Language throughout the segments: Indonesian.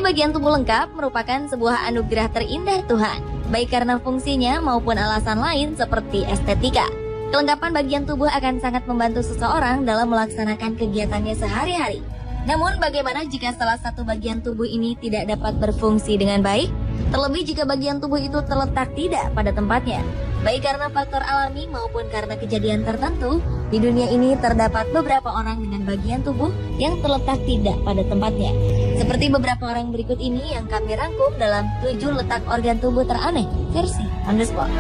bagian tubuh lengkap merupakan sebuah anugerah terindah Tuhan, baik karena fungsinya maupun alasan lain seperti estetika. Kelengkapan bagian tubuh akan sangat membantu seseorang dalam melaksanakan kegiatannya sehari-hari. Namun bagaimana jika salah satu bagian tubuh ini tidak dapat berfungsi dengan baik? Terlebih jika bagian tubuh itu terletak tidak pada tempatnya. Baik karena faktor alami maupun karena kejadian tertentu, di dunia ini terdapat beberapa orang dengan bagian tubuh yang terletak tidak pada tempatnya. Seperti beberapa orang berikut ini yang kami rangkum dalam 7 letak organ tubuh teraneh versi On The Spot.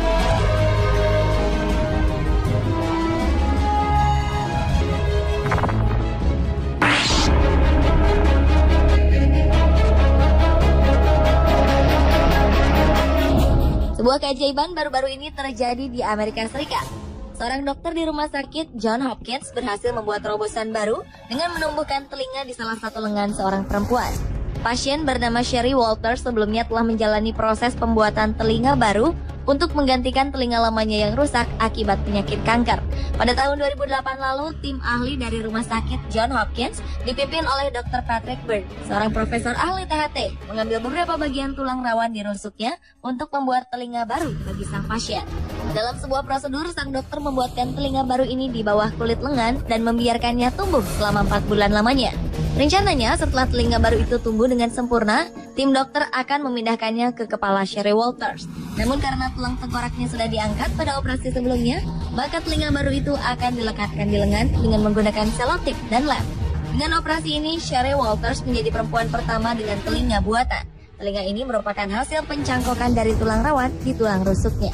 Sebuah keajaiban baru-baru ini terjadi di Amerika Serikat. Seorang dokter di rumah sakit Johns Hopkins berhasil membuat terobosan baru dengan menumbuhkan telinga di salah satu lengan seorang perempuan. Pasien bernama Sherry Walters sebelumnya telah menjalani proses pembuatan telinga baru untuk menggantikan telinga lamanya yang rusak akibat penyakit kanker. Pada tahun 2008 lalu, tim ahli dari rumah sakit Johns Hopkins dipimpin oleh Dr. Patrick Byrne, seorang profesor ahli THT, mengambil beberapa bagian tulang rawan di rusuknya untuk membuat telinga baru bagi sang pasien. Dalam sebuah prosedur, sang dokter membuatkan telinga baru ini di bawah kulit lengan dan membiarkannya tumbuh selama 4 bulan lamanya. Rencananya, setelah telinga baru itu tumbuh dengan sempurna, tim dokter akan memindahkannya ke kepala Sherry Walters. Namun karena tulang tengkoraknya sudah diangkat pada operasi sebelumnya, maka telinga baru itu akan dilekatkan di lengan dengan menggunakan selotip dan lem. Dengan operasi ini, Sherry Walters menjadi perempuan pertama dengan telinga buatan. Telinga ini merupakan hasil pencangkokan dari tulang rawan di tulang rusuknya.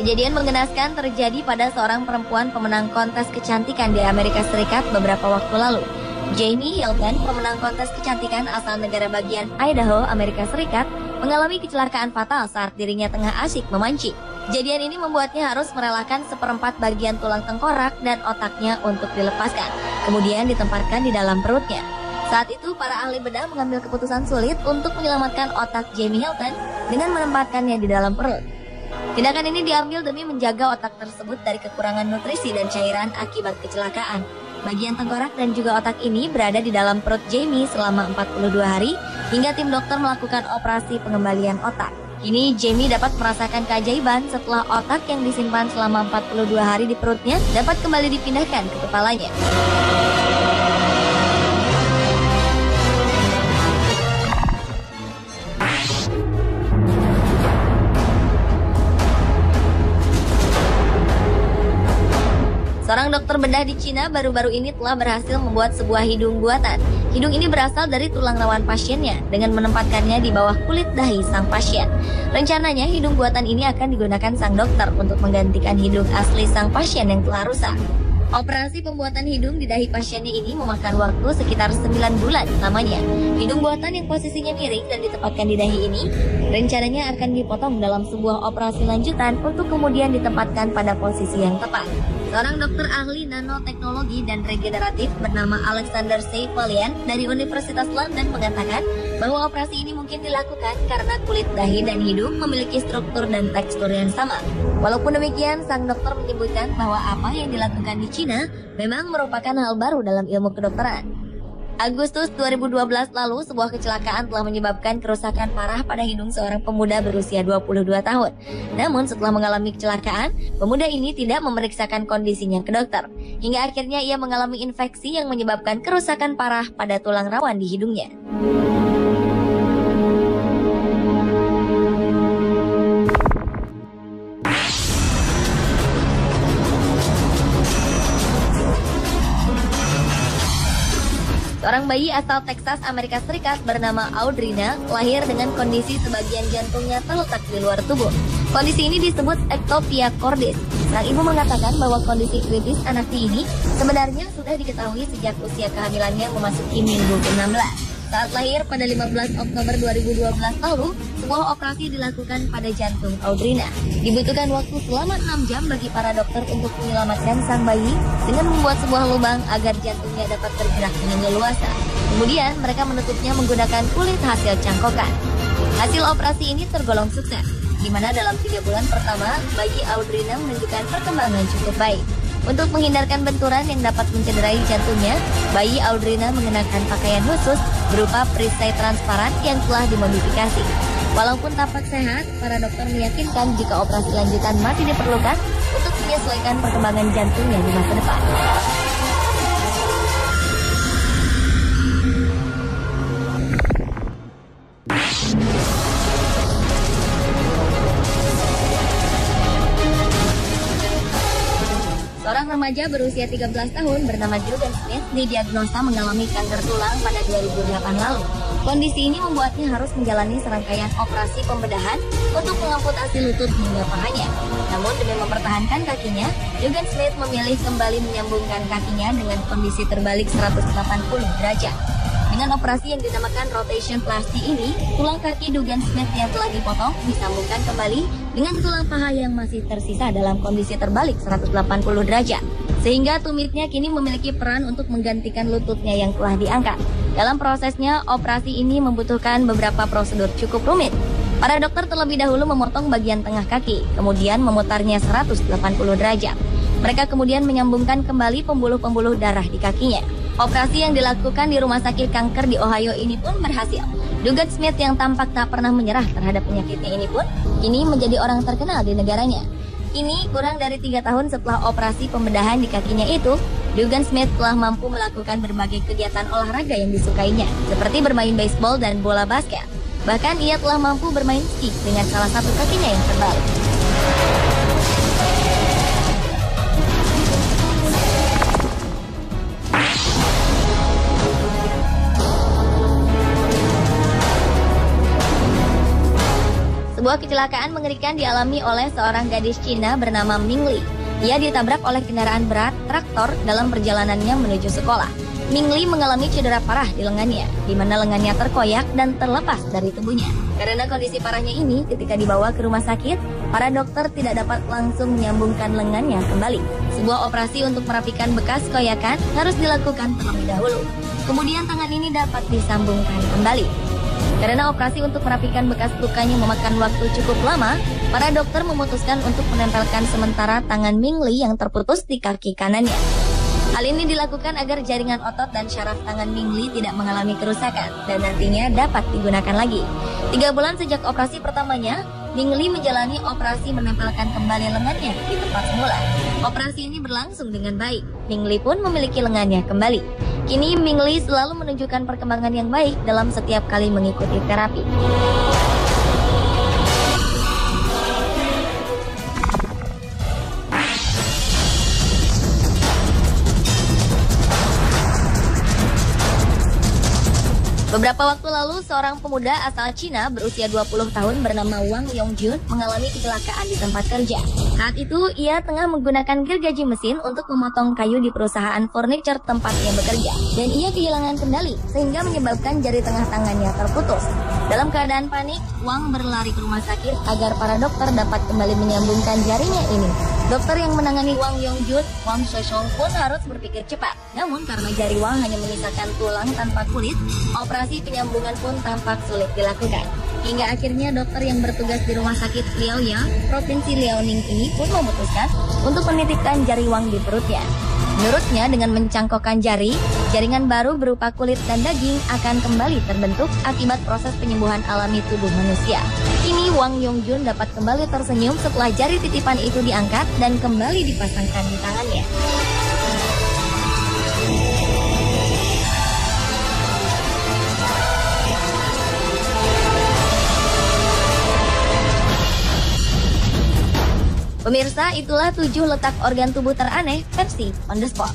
Kejadian mengenaskan terjadi pada seorang perempuan pemenang kontes kecantikan di Amerika Serikat beberapa waktu lalu. Jamie Hilton, pemenang kontes kecantikan asal negara bagian Idaho, Amerika Serikat, mengalami kecelakaan fatal saat dirinya tengah asyik memancing. Kejadian ini membuatnya harus merelakan seperempat bagian tulang tengkorak dan otaknya untuk dilepaskan, kemudian ditempatkan di dalam perutnya. Saat itu, para ahli bedah mengambil keputusan sulit untuk menyelamatkan otak Jamie Hilton dengan menempatkannya di dalam perut. Tindakan ini diambil demi menjaga otak tersebut dari kekurangan nutrisi dan cairan akibat kecelakaan. Bagian tengkorak dan juga otak ini berada di dalam perut Jamie selama 42 hari hingga tim dokter melakukan operasi pengembalian otak. Kini Jamie dapat merasakan keajaiban setelah otak yang disimpan selama 42 hari di perutnya dapat kembali dipindahkan ke kepalanya. Seorang dokter bedah di Cina baru-baru ini telah berhasil membuat sebuah hidung buatan. Hidung ini berasal dari tulang rawan pasiennya dengan menempatkannya di bawah kulit dahi sang pasien. Rencananya hidung buatan ini akan digunakan sang dokter untuk menggantikan hidung asli sang pasien yang telah rusak. Operasi pembuatan hidung di dahi pasiennya ini memakan waktu sekitar 9 bulan lamanya. Hidung buatan yang posisinya miring dan ditempatkan di dahi ini rencananya akan dipotong dalam sebuah operasi lanjutan untuk kemudian ditempatkan pada posisi yang tepat. Seorang dokter ahli nanoteknologi dan regeneratif bernama Alexander Seifalian dari Universitas London mengatakan bahwa operasi ini mungkin dilakukan karena kulit dahi dan hidung memiliki struktur dan tekstur yang sama. Walaupun demikian, sang dokter menyebutkan bahwa apa yang dilakukan di Cina memang merupakan hal baru dalam ilmu kedokteran. Agustus 2012 lalu, sebuah kecelakaan telah menyebabkan kerusakan parah pada hidung seorang pemuda berusia 22 tahun. Namun setelah mengalami kecelakaan, pemuda ini tidak memeriksakan kondisinya ke dokter. Hingga akhirnya ia mengalami infeksi yang menyebabkan kerusakan parah pada tulang rawan di hidungnya. Seorang bayi asal Texas, Amerika Serikat bernama Audrina lahir dengan kondisi sebagian jantungnya terletak di luar tubuh. Kondisi ini disebut ectopia cordis. Sang ibu mengatakan bahwa kondisi kritis anaknya ini sebenarnya sudah diketahui sejak usia kehamilannya memasuki minggu ke-16. Saat lahir pada 15 Oktober 2012 lalu, sebuah operasi dilakukan pada jantung Audrina. Dibutuhkan waktu selama 6 jam bagi para dokter untuk menyelamatkan sang bayi dengan membuat sebuah lubang agar jantungnya dapat bergerak dengan leluasa. Kemudian mereka menutupnya menggunakan kulit hasil cangkokan. Hasil operasi ini tergolong sukses, di mana dalam 3 bulan pertama, bayi Audrina menunjukkan perkembangan cukup baik. Untuk menghindarkan benturan yang dapat mencederai jantungnya, bayi Audrina mengenakan pakaian khusus berupa perisai transparan yang telah dimodifikasi. Walaupun tampak sehat, para dokter meyakinkan jika operasi lanjutan masih diperlukan untuk menyesuaikan perkembangan jantungnya di masa depan. Seorang remaja berusia 13 tahun bernama Jugan Smith didiagnosa mengalami kanker tulang pada 2008 lalu. Kondisi ini membuatnya harus menjalani serangkaian operasi pembedahan untuk mengamputasi lutut hingga pahanya. Namun demi mempertahankan kakinya, Jugan Smith memilih kembali menyambungkan kakinya dengan kondisi terbalik 180 derajat. Dengan operasi yang dinamakan rotation plasty ini, tulang kaki Jugan Smith yang telah dipotong disambungkan kembali dengan tulang paha yang masih tersisa dalam kondisi terbalik 180 derajat. Sehingga tumitnya kini memiliki peran untuk menggantikan lututnya yang telah diangkat. Dalam prosesnya, operasi ini membutuhkan beberapa prosedur cukup rumit. Para dokter terlebih dahulu memotong bagian tengah kaki, kemudian memutarnya 180 derajat. Mereka kemudian menyambungkan kembali pembuluh-pembuluh darah di kakinya. Operasi yang dilakukan di rumah sakit kanker di Ohio ini pun berhasil. Jugan Smith yang tampak tak pernah menyerah terhadap penyakitnya ini pun kini menjadi orang terkenal di negaranya. Kini kurang dari 3 tahun setelah operasi pembedahan di kakinya itu, Jugan Smith telah mampu melakukan berbagai kegiatan olahraga yang disukainya, seperti bermain baseball dan bola basket. Bahkan ia telah mampu bermain ski dengan salah satu kakinya yang terbalik. Sebuah kecelakaan mengerikan dialami oleh seorang gadis Cina bernama Ming Li. Ia ditabrak oleh kendaraan berat traktor dalam perjalanannya menuju sekolah. Ming Li mengalami cedera parah di lengannya, di mana lengannya terkoyak dan terlepas dari tubuhnya. Karena kondisi parahnya ini, ketika dibawa ke rumah sakit, para dokter tidak dapat langsung menyambungkan lengannya kembali. Sebuah operasi untuk merapikan bekas koyakan harus dilakukan terlebih dahulu. Kemudian tangan ini dapat disambungkan kembali. Karena operasi untuk merapikan bekas lukanya memakan waktu cukup lama, para dokter memutuskan untuk menempelkan sementara tangan Ming Li yang terputus di kaki kanannya. Hal ini dilakukan agar jaringan otot dan syaraf tangan Ming Li tidak mengalami kerusakan dan nantinya dapat digunakan lagi. 3 bulan sejak operasi pertamanya, Ming Li menjalani operasi menempelkan kembali lengannya di tempat semula. Operasi ini berlangsung dengan baik. Ming Li pun memiliki lengannya kembali. Kini Ming Li selalu menunjukkan perkembangan yang baik dalam setiap kali mengikuti terapi. Beberapa waktu lalu, seorang pemuda asal Cina berusia 20 tahun bernama Wang Yongjun mengalami kecelakaan di tempat kerja. Saat itu, ia tengah menggunakan gergaji mesin untuk memotong kayu di perusahaan furniture tempat ia bekerja. Dan ia kehilangan kendali, sehingga menyebabkan jari tengah tangannya terputus. Dalam keadaan panik, Wang berlari ke rumah sakit agar para dokter dapat kembali menyambungkan jarinya ini. Dokter yang menangani Wang Yongjun, Wang Shoshong pun harus berpikir cepat. Namun karena jari Wang hanya menyisakan tulang tanpa kulit, operasi penyambungan pun tampak sulit dilakukan. Hingga akhirnya dokter yang bertugas di rumah sakit Liaoyang, Provinsi Liaoning ini pun memutuskan untuk menitipkan jari Wang di perutnya. Menurutnya, dengan mencangkokkan jari, jaringan baru berupa kulit dan daging akan kembali terbentuk akibat proses penyembuhan alami tubuh manusia. Kini Wang Yongjun dapat kembali tersenyum setelah jari titipan itu diangkat dan kembali dipasangkan di tangannya. Pemirsa, itulah 7 letak organ tubuh teraneh versi On The Spot.